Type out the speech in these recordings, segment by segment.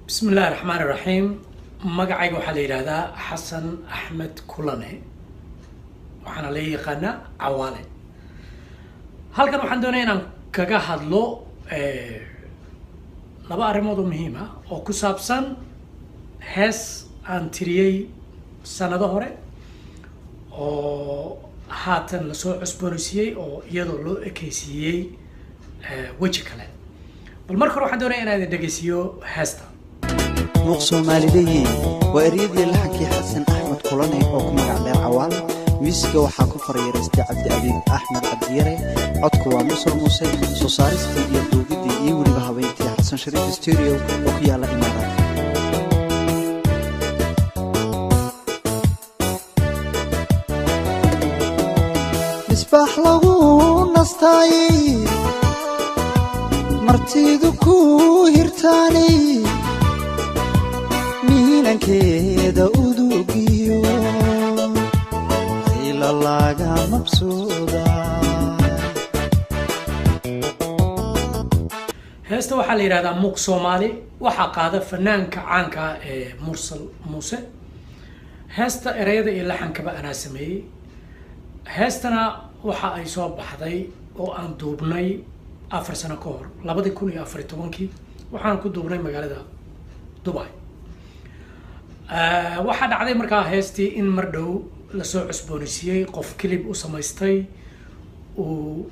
بسم الله الرحمن الرحيم مقعي وحلي هذا حسن أحمد كلاني وحنا لي قنا عوالي هل كانوا حندونين كجاهد لو لبا أرمودو مهمة أو كسابسن هس أنتريي سنة ظهره أو هاتن لسوء عسبونسيي أو يدو لو إكيسيي وجه كله بالمركز حندونين هذا دقيسيو هستا موق Soomaaliyeed وأريد يلحقي حسن أحمد كلاني أو كم على عوال ميسك وحاكو فريرستي عبد أبيب أحمد عبديري عدكوا مصر موسى سوساريس في يدوغي دي ولي بهاوينتي حسن شريف ستوديو وكيالا إمارات مصباح لغو نستاي مرتيدو كو هيرتاني كده أدوغيو إلا الله مبسوطة هسه waxaa la yiraahdaa muuq Soomaali waxa qaada fanaanka caanka Mursal Muuse heesta erayada iyo laxankaba ana sameeyay heestana waxa ay soo baxday oo aan duubnay 4 sano ka hor 2014 waxaan ku duubnay magaalada Dubai waxaa dhacday markaa heestii in mar dhow la soo cusboonaysiiyay qof clip u samaystay oo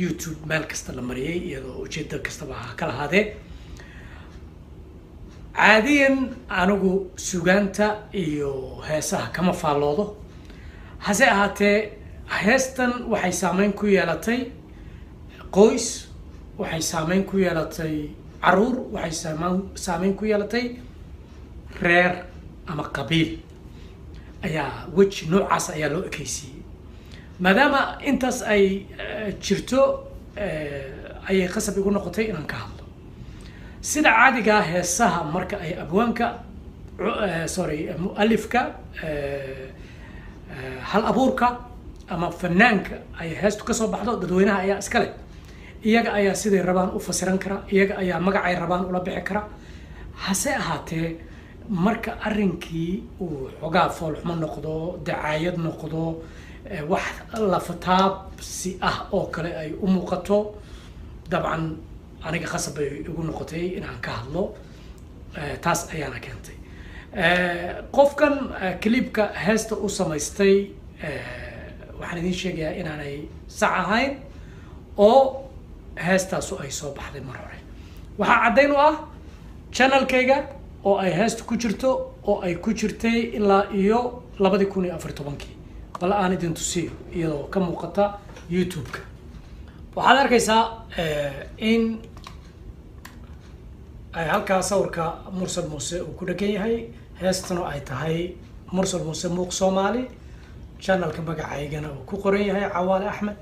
YouTube meel kasta la mariyay iyadoo ujeedada kastaba kala haadee caadiyan anigu sugaanta iyo heesaha kama faaloodo hase ahaatee heestan waxay saameyn ku yeelatay qoys waxay saameyn ku yeelatay caruur waxay saameyn ku yeelatay reer ama qabiil ayaa wajh noocaas ayaa loo ekeysiyay maadaama intaas ay jirto ayay qasab igu noqotay inaan ka hadlo sida caadiga heesaha marka ay abwaanka mu'allifka hal abuurka ama fanaanka ay heestu ka soo baxdo dadweynaha ayaa iska leh iyaga ayaa siday rabaan u fasiran kara iyaga ayaa magacay rabaan ula bixi kara hase ahaatee marka arrinkii uu xogaa foolxumo noqdo dacaayad noqdo wax la fataabsi ah oo kale ay u muuqato dabcan aniga qasab bay igu noqotay inaan ka hadlo taas ayaana keentay qofkan clipka heesta u samaystay waxaan idin sheegayaa inaanay sax ahayn oo heestaasu ay soo baxday mar hore waxaa caddayn u ah channelkayga oo ay heestu ku jirto oo ay ku jirtay ilaa iyo 2014 bal aan idin tusiyo iyadoo ka muuqata YouTube-ka waxaad arkaysaa in ay halkaa sawirka Mursal Muuse uu ku dhagan yahay heestuna ay tahay Mursal Muuse muuq Soomaali channelka magacaygana uu ku qoran yahay Cawaale Axmed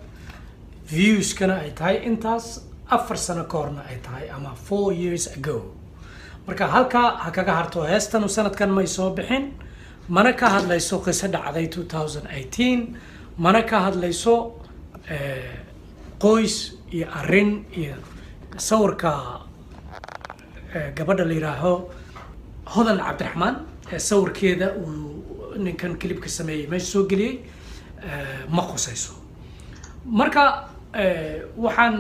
views-kana ay tahay intaas 4 sano ka horna ay tahay ama 4 years ago marka halka ha kaga harto heestan sanadkan may soo bixin mana ka hadlayso qiso dhacday 2018 mana ka hadlayso qoys iyo arrin iyo sawirka gabadha la yiraahdo Hodan Cabdiraxmaan sawirkeeda uu ninkan clipka sameeyay meesha soo galiyay ma qosayso marka waxaan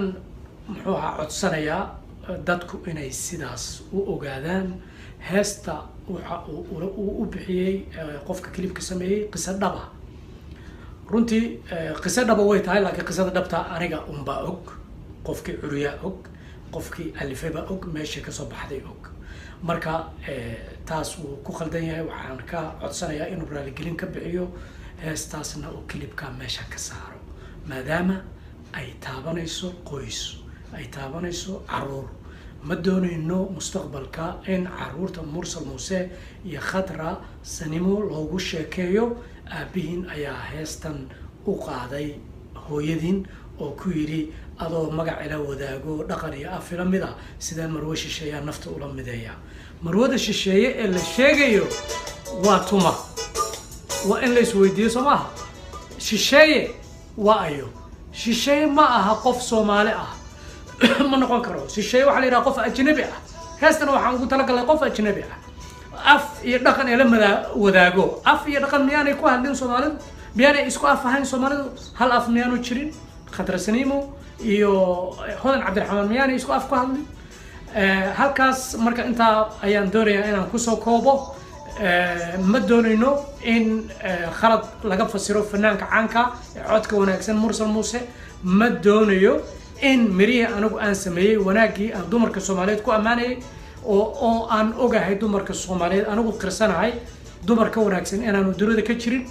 muxuu ahaa codsanayaa dadku inay sidaas u ogaadaan heesta waxa uu u bixiyay qofka clipka sameeyay qiso dhaba runtii qiso dhaba way tahay laakiin qisada dhabta aniga unba og qofkii curiya og qofkii alifaba og meesha ka soo baxday og marka taas uu ku khaldan yahay waxaan ka codsanayaa inuu raaligelin ka bixiyo heestaasna uu clipka meesha ka saaro maadaama ay taabanayso qoys ay taabanayso caruur ma doonayno mustaqbalka in caruurta Mursal Muuse iyo Khadra sanimo loogu sheekeeyo aabihiin ayaa heestan u qaaday hooyadin oo ku yiri adoo magac ila wadaago dhaqan iyo afila mid ah sidaan marwo shisheeya nafta ula mideeya marwada shisheeye ee la sheegayo waa tuma waa in la isweydiiyo Soomaha shisheeye waa ayo shisheeye ma aha qof Soomaali ah ما نقول كرو شيء واحد اللي راقف أجنبي heestana waxaan ugu talagalay qof ajnabi ah af iyo dhaqan ee la wadaago af iyo dhaqan miyaanay ku hadlin Soomaalidu miyaanay isku af ahayn Soomaalidu hal af miyaanu jirin Khadra Saniimo iyo Hodan Cabdiraxmaan miyaanay isku af ku hadlin halkaas marka inta ayaan doonayaa inaan ku soo koobo ma doonayno in khalad laga fasiro fanaanka caanka codka wanaagsan Mursal Muuse ma doonayo in miriya anigu aan sameeyay wanaagii aan dumarka Soomaaliyeed ku amaanay oo aan ogahay dumarka Soomaaliyeed anigu qirsanahay dumarka wanaagsan inaanu durada ka jirin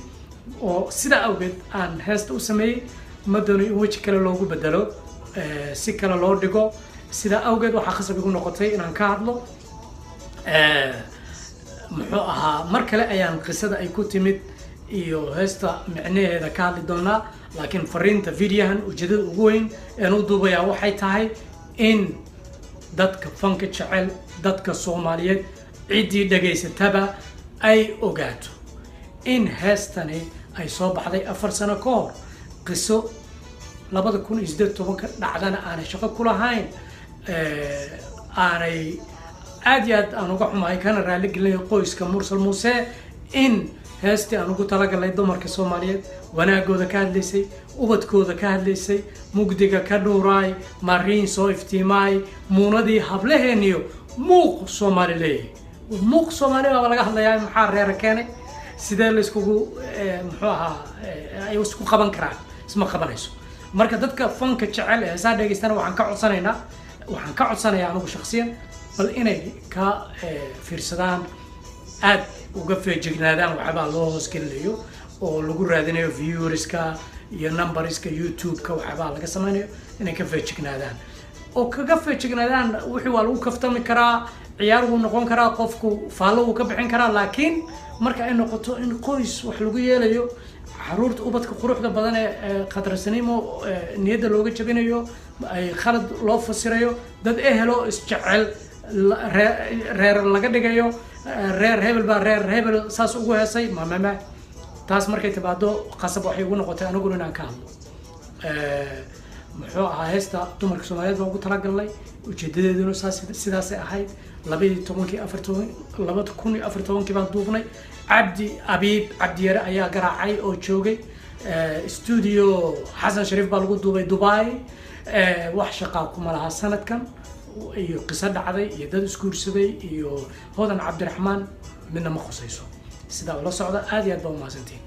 oo sida awgeed aan heesta u sameeyay ma doonayo in waji kale loogu bedelo si kale loo dhigo sida awgeed waxa khasab igu noqotay inaan ka hadlo muxuu ahaa mar kale ayaan qisada ay ku timid iyo heesta macnaheeda ka hadli doonaa laakiin fariinta fiidiyahan ujeedada ugu weyn ee uu duubayaa waxay tahay in dadka fanka jecel dadka Soomaaliyeed cidii dhageysataba ay ogaato in heestani ay soo baxday 4 sano ka hor qiso 2018 dhacdana aanay shaqo ku lahayn aanay aad iyo aad aan uga xumahay kana raali gelinayo qoyska Mursal Muuse in heestii aan ugu talagalay dumarka Soomaaliyeed wanaagooda ka hadlaysay ubadkooda ka hadlaysay mugdiga ka dhuuray mariin soo iftiimay muunadii hablaheeniyo muuq Soomaaliyeed muuq Soomaaliyeed waa laga hadlayaa maxaa reer keenay sidee la iskugu muxuu ahaa ay isku qaban karaan isma qabanayso marka dadka fanka jecel ee saa dhageystana waxaan ka codsanayaa anigu shakhsiyan bal inay ka fiirsadaan aad uga feejignaadaan waxba loo hoos gelinayo oo lagu raadinayo viewerska iyo numberska YouTube-ka waxba laga samaynayo inay ka feejignaadaan oo kaga feejignaadaan wixii waa lagu kaftami karaa ciyaar uu noqon karaa qofku faalo uu ka bixin karaa laakiin marka ay noqoto in qoys wax lagu yeelayo xaruurta ubadka quruxda badan ee Khadra Saniimo niyada looga jabinayo ay khalad loo fasirayo dad ehelo isjecel reer laga dhigayo reer hebel baa reer hebel saas ugu heesay maama taas markay timaado qasab waxay ugu noqotay anigu inaan ka hadlo muxuu ahaa heesta dumarka Soomaaliyeed baan ugu talagalnay ujeedadeeduna sidaas ay ahayd 2014 baan duubnay Abdi Abiib Abdiyare ayaa garaacay oo joogay studio Xasan Shariif baa lagu duubay Dubai wax shaqo kuma laha sanadkan iyo qiso dhacday iyo dad iskuursaday iyo Hodan Cabdiraxmaan midna ma khusayso sida la socda aad iyo aad baa u mahadsantiin